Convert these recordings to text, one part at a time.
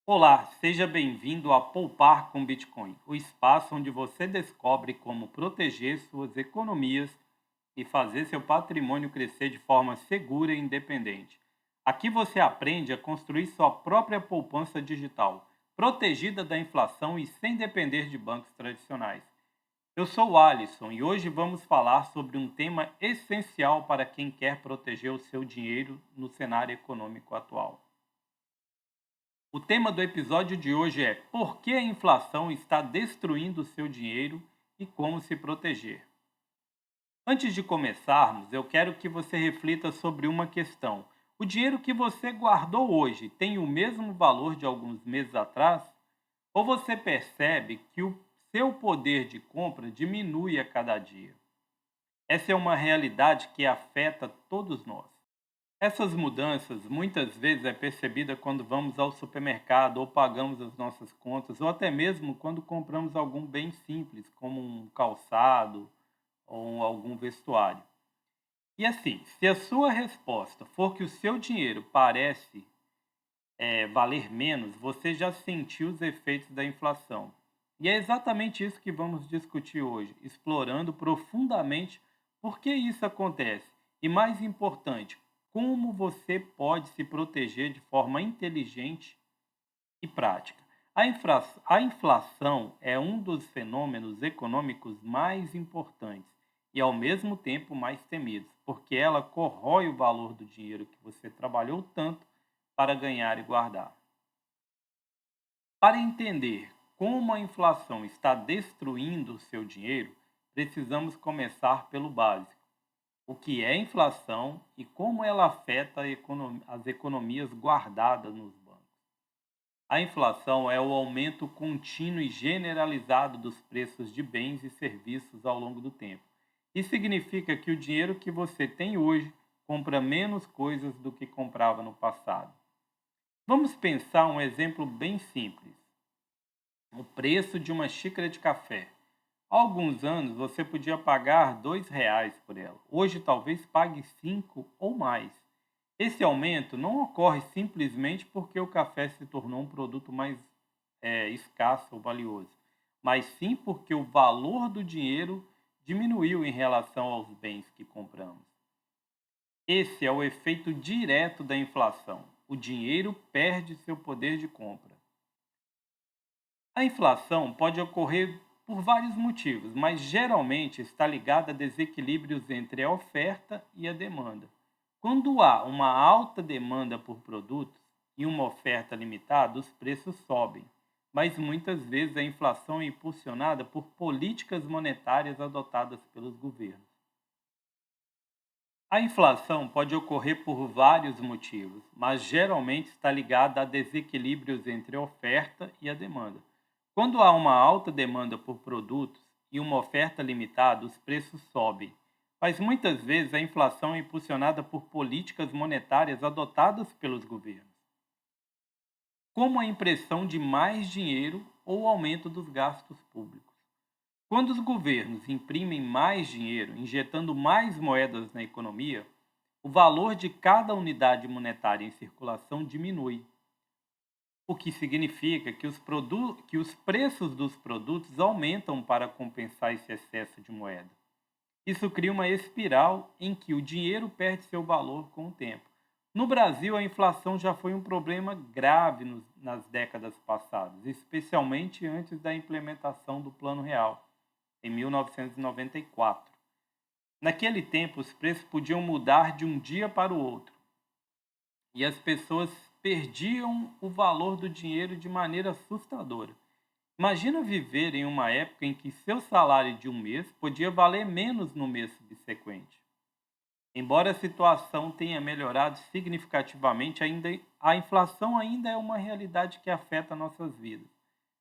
Olá, seja bem-vindo a Poupar com Bitcoin, o espaço onde você descobre como proteger suas economias e fazer seu patrimônio crescer de forma segura e independente. Aqui você aprende a construir sua própria poupança digital, protegida da inflação e sem depender de bancos tradicionais. Eu sou o Alisson e hoje vamos falar sobre um tema essencial para quem quer proteger o seu dinheiro no cenário econômico atual. O tema do episódio de hoje é: por que a inflação está destruindo o seu dinheiro e como se proteger? Antes de começarmos, eu quero que você reflita sobre uma questão. O dinheiro que você guardou hoje tem o mesmo valor de alguns meses atrás? Ou você percebe que o seu poder de compra diminui a cada dia? Essa é uma realidade que afeta todos nós. Essas mudanças muitas vezes é percebida quando vamos ao supermercado ou pagamos as nossas contas, ou até mesmo quando compramos algum bem simples, como um calçado ou algum vestuário. E assim, se a sua resposta for que o seu dinheiro parece valer menos, você já sentiu os efeitos da inflação. E é exatamente isso que vamos discutir hoje, explorando profundamente por que isso acontece e, mais importante, como você pode se proteger de forma inteligente e prática. A inflação é um dos fenômenos econômicos mais importantes e, ao mesmo tempo, mais temidos, porque ela corrói o valor do dinheiro que você trabalhou tanto para ganhar e guardar. Para entender como a inflação está destruindo o seu dinheiro, precisamos começar pelo básico: o que é inflação e como ela afeta as economias guardadas nos bancos. A inflação é o aumento contínuo e generalizado dos preços de bens e serviços ao longo do tempo. Isso significa que o dinheiro que você tem hoje compra menos coisas do que comprava no passado. Vamos pensar um exemplo bem simples: o preço de uma xícara de café. Há alguns anos você podia pagar R$ 2 por ela. Hoje talvez pague 5 ou mais. Esse aumento não ocorre simplesmente porque o café se tornou um produto mais escasso ou valioso, mas sim porque o valor do dinheiro diminuiu em relação aos bens que compramos. Esse é o efeito direto da inflação. O dinheiro perde seu poder de compra. A inflação pode ocorrer por vários motivos, mas geralmente está ligada a desequilíbrios entre a oferta e a demanda. Quando há uma alta demanda por produtos e uma oferta limitada, os preços sobem. Mas muitas vezes a inflação é impulsionada por políticas monetárias adotadas pelos governos. A inflação pode ocorrer por vários motivos, mas geralmente está ligada a desequilíbrios entre a oferta e a demanda. Quando há uma alta demanda por produtos e uma oferta limitada, os preços sobem. Mas muitas vezes a inflação é impulsionada por políticas monetárias adotadas pelos governos, como a impressão de mais dinheiro ou o aumento dos gastos públicos. Quando os governos imprimem mais dinheiro, injetando mais moedas na economia, o valor de cada unidade monetária em circulação diminui, o que significa que que os preços dos produtos aumentam para compensar esse excesso de moeda. Isso cria uma espiral em que o dinheiro perde seu valor com o tempo. No Brasil, a inflação já foi um problema grave nas décadas passadas, especialmente antes da implementação do Plano Real, em 1994. Naquele tempo, os preços podiam mudar de um dia para o outro e as pessoas perdiam o valor do dinheiro de maneira assustadora. Imagina viver em uma época em que seu salário de um mês podia valer menos no mês subsequente. Embora a situação tenha melhorado significativamente, a inflação ainda é uma realidade que afeta nossas vidas,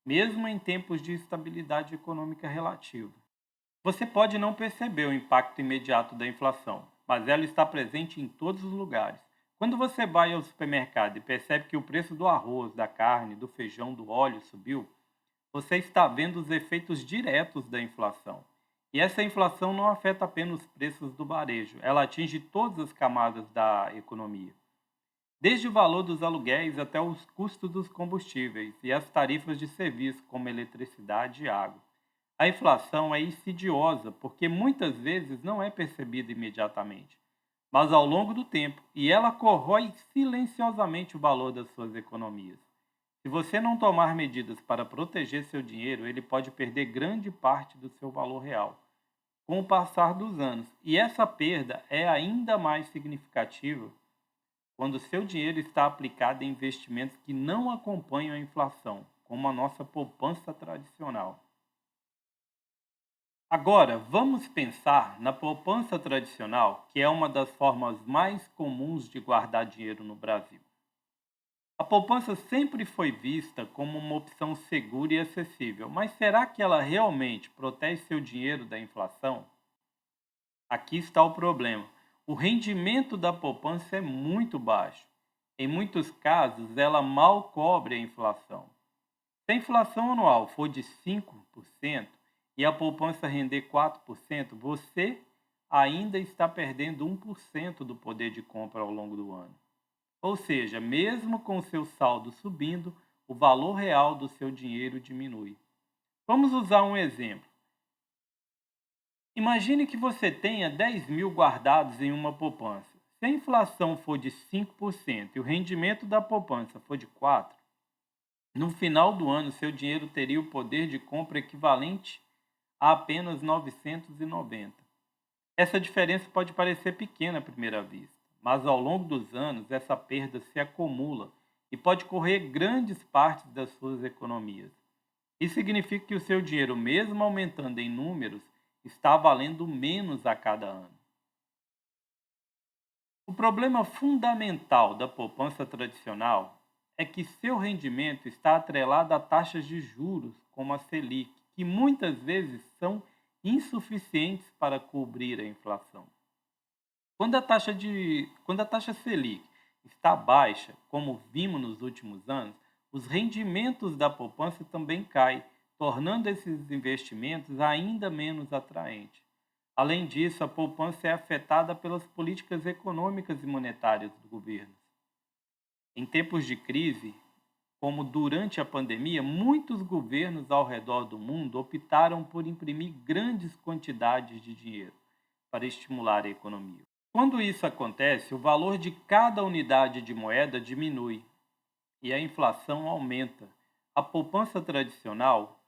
mesmo em tempos de estabilidade econômica relativa. Você pode não perceber o impacto imediato da inflação, mas ela está presente em todos os lugares. Quando você vai ao supermercado e percebe que o preço do arroz, da carne, do feijão, do óleo subiu, você está vendo os efeitos diretos da inflação. E essa inflação não afeta apenas os preços do varejo, ela atinge todas as camadas da economia. desde o valor dos aluguéis até os custos dos combustíveis e as tarifas de serviço, como eletricidade e água. A inflação é insidiosa porque muitas vezes não é percebida imediatamente, mas ao longo do tempo, e ela corrói silenciosamente o valor das suas economias. Se você não tomar medidas para proteger seu dinheiro, ele pode perder grande parte do seu valor real com o passar dos anos. E essa perda é ainda mais significativa quando seu dinheiro está aplicado em investimentos que não acompanham a inflação, como a nossa poupança tradicional. Agora, vamos pensar na poupança tradicional, que é uma das formas mais comuns de guardar dinheiro no Brasil. A poupança sempre foi vista como uma opção segura e acessível, mas será que ela realmente protege seu dinheiro da inflação? Aqui está o problema. O rendimento da poupança é muito baixo. Em muitos casos, ela mal cobre a inflação. Se a inflação anual for de 5% e a poupança render 4%, você ainda está perdendo 1% do poder de compra ao longo do ano. Ou seja, mesmo com o seu saldo subindo, o valor real do seu dinheiro diminui. Vamos usar um exemplo. Imagine que você tenha 10.000 guardados em uma poupança. Se a inflação for de 5% e o rendimento da poupança for de 4%, no final do ano seu dinheiro teria o poder de compra equivalente a apenas 990. Essa diferença pode parecer pequena à primeira vista, mas ao longo dos anos essa perda se acumula e pode correr grandes partes das suas economias. Isso significa que o seu dinheiro, mesmo aumentando em números, está valendo menos a cada ano. O problema fundamental da poupança tradicional é que seu rendimento está atrelado a taxas de juros, como a Selic, que muitas vezes são insuficientes para cobrir a inflação. Quando a taxa Selic está baixa, como vimos nos últimos anos, os rendimentos da poupança também caem, tornando esses investimentos ainda menos atraentes. Além disso, a poupança é afetada pelas políticas econômicas e monetárias do governo. Em tempos de crise, como durante a pandemia, muitos governos ao redor do mundo optaram por imprimir grandes quantidades de dinheiro para estimular a economia. Quando isso acontece, o valor de cada unidade de moeda diminui e a inflação aumenta. A poupança tradicional,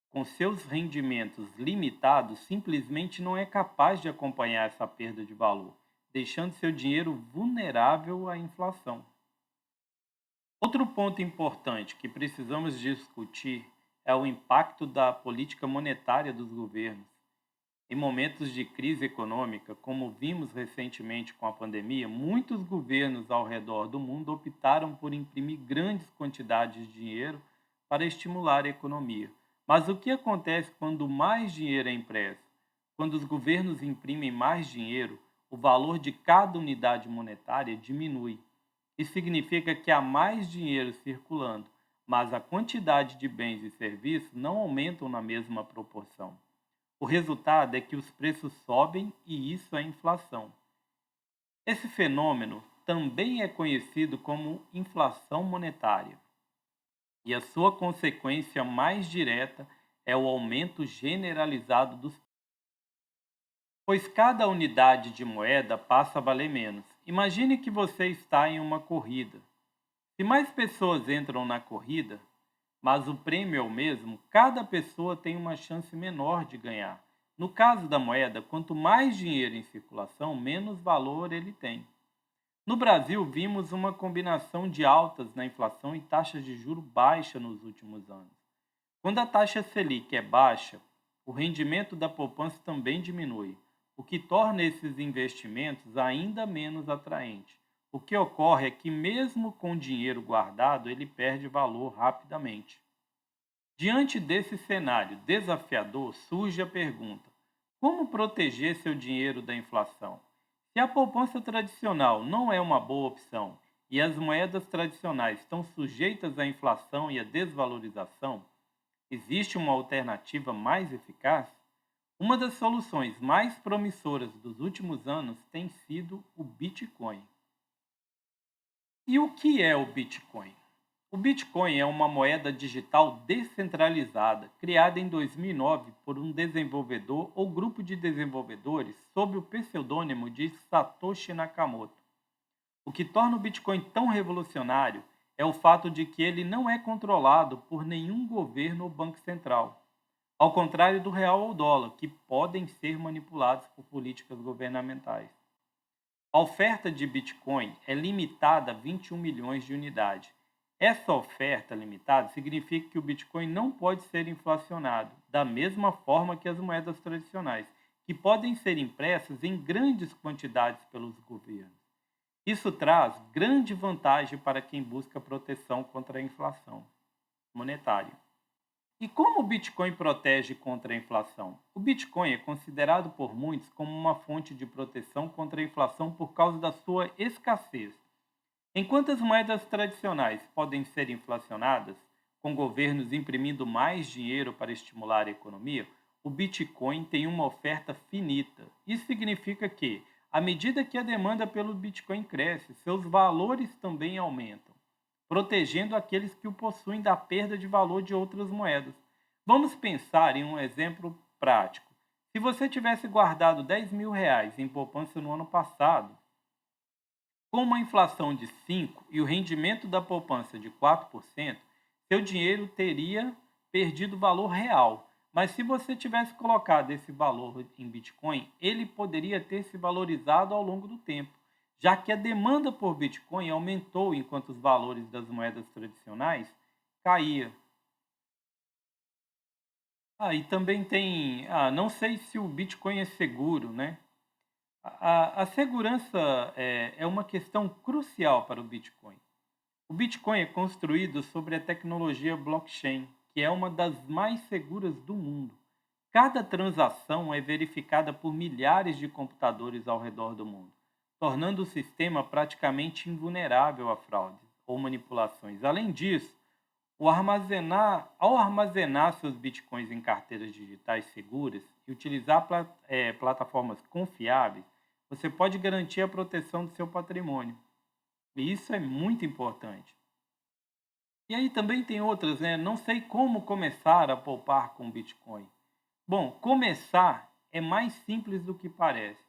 com seus rendimentos limitados, simplesmente não é capaz de acompanhar essa perda de valor, deixando seu dinheiro vulnerável à inflação. Outro ponto importante que precisamos discutir é o impacto da política monetária dos governos. Em momentos de crise econômica, como vimos recentemente com a pandemia, muitos governos ao redor do mundo optaram por imprimir grandes quantidades de dinheiro para estimular a economia. Mas o que acontece quando mais dinheiro é impresso? Quando os governos imprimem mais dinheiro, o valor de cada unidade monetária diminui. Isso significa que há mais dinheiro circulando, mas a quantidade de bens e serviços não aumentam na mesma proporção. O resultado é que os preços sobem e isso é inflação. Esse fenômeno também é conhecido como inflação monetária, e a sua consequência mais direta é o aumento generalizado dos preços, pois cada unidade de moeda passa a valer menos. Imagine que você está em uma corrida. Se mais pessoas entram na corrida, mas o prêmio é o mesmo, cada pessoa tem uma chance menor de ganhar. No caso da moeda, quanto mais dinheiro em circulação, menos valor ele tem. No Brasil, vimos uma combinação de altas na inflação e taxas de juro baixa nos últimos anos. Quando a taxa Selic é baixa, o rendimento da poupança também diminui, o que torna esses investimentos ainda menos atraentes. O que ocorre é que, mesmo com dinheiro guardado, ele perde valor rapidamente. Diante desse cenário desafiador, surge a pergunta: como proteger seu dinheiro da inflação? Se a poupança tradicional não é uma boa opção e as moedas tradicionais estão sujeitas à inflação e à desvalorização, existe uma alternativa mais eficaz? Uma das soluções mais promissoras dos últimos anos tem sido o Bitcoin. E o que é o Bitcoin? O Bitcoin é uma moeda digital descentralizada, criada em 2009 por um desenvolvedor ou grupo de desenvolvedores sob o pseudônimo de Satoshi Nakamoto. O que torna o Bitcoin tão revolucionário é o fato de que ele não é controlado por nenhum governo ou banco central, ao contrário do real ou dólar, que podem ser manipulados por políticas governamentais. A oferta de Bitcoin é limitada a 21 milhões de unidades. Essa oferta limitada significa que o Bitcoin não pode ser inflacionado, da mesma forma que as moedas tradicionais, que podem ser impressas em grandes quantidades pelos governos. Isso traz grande vantagem para quem busca proteção contra a inflação monetária. E como o Bitcoin protege contra a inflação? O Bitcoin é considerado por muitos como uma fonte de proteção contra a inflação por causa da sua escassez. Enquanto as moedas tradicionais podem ser inflacionadas, com governos imprimindo mais dinheiro para estimular a economia, o Bitcoin tem uma oferta finita. Isso significa que, à medida que a demanda pelo Bitcoin cresce, seus valores também aumentam, protegendo aqueles que o possuem da perda de valor de outras moedas. Vamos pensar em um exemplo prático. Se você tivesse guardado R$ 10.000 em poupança no ano passado, com uma inflação de 5% e o rendimento da poupança de 4%, seu dinheiro teria perdido valor real. Mas se você tivesse colocado esse valor em Bitcoin, ele poderia ter se valorizado ao longo do tempo, já que a demanda por Bitcoin aumentou enquanto os valores das moedas tradicionais caía. E também tem, não sei se o Bitcoin é seguro, né? A segurança é uma questão crucial para o Bitcoin. O Bitcoin é construído sobre a tecnologia blockchain, que é uma das mais seguras do mundo. Cada transação é verificada por milhares de computadores ao redor do mundo, tornando o sistema praticamente invulnerável a fraudes ou manipulações. Além disso, ao armazenar seus bitcoins em carteiras digitais seguras e utilizar plataformas confiáveis, você pode garantir a proteção do seu patrimônio. E isso é muito importante. E aí também tem outras, né? Não sei como começar a poupar com Bitcoin. Bom, começar é mais simples do que parece.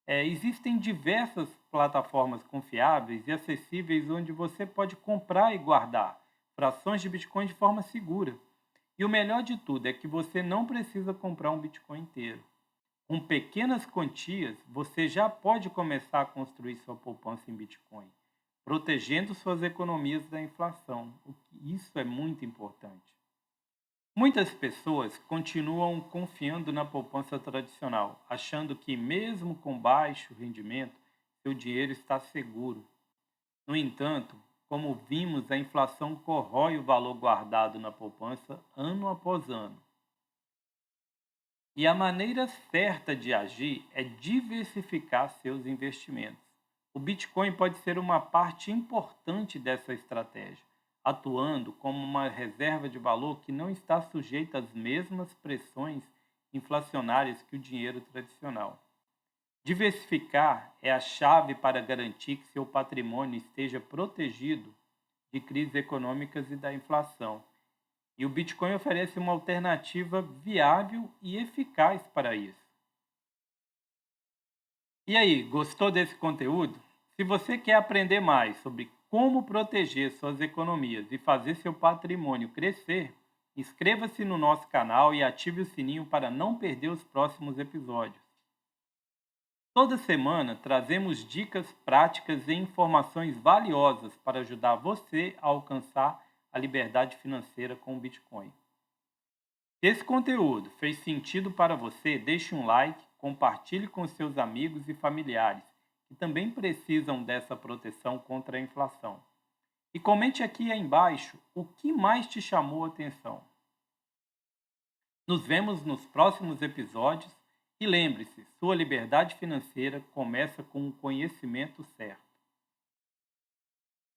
Existem diversas plataformas confiáveis e acessíveis onde você pode comprar e guardar frações de Bitcoin de forma segura. E o melhor de tudo é que você não precisa comprar um Bitcoin inteiro. Com pequenas quantias, você já pode começar a construir sua poupança em Bitcoin, protegendo suas economias da inflação. Isso é muito importante. Muitas pessoas continuam confiando na poupança tradicional, achando que, mesmo com baixo rendimento, seu dinheiro está seguro. No entanto, como vimos, a inflação corrói o valor guardado na poupança ano após ano. E a maneira certa de agir é diversificar seus investimentos. O Bitcoin pode ser uma parte importante dessa estratégia, atuando como uma reserva de valor que não está sujeita às mesmas pressões inflacionárias que o dinheiro tradicional. Diversificar é a chave para garantir que seu patrimônio esteja protegido de crises econômicas e da inflação. E o Bitcoin oferece uma alternativa viável e eficaz para isso. E aí, gostou desse conteúdo? Se você quer aprender mais sobre como proteger suas economias e fazer seu patrimônio crescer, inscreva-se no nosso canal e ative o sininho para não perder os próximos episódios. Toda semana trazemos dicas práticas e informações valiosas para ajudar você a alcançar a liberdade financeira com o Bitcoin. Se esse conteúdo fez sentido para você, deixe um like, compartilhe com seus amigos e familiares que também precisam dessa proteção contra a inflação. E comente aqui embaixo o que mais te chamou a atenção. Nos vemos nos próximos episódios e lembre-se, sua liberdade financeira começa com o conhecimento certo.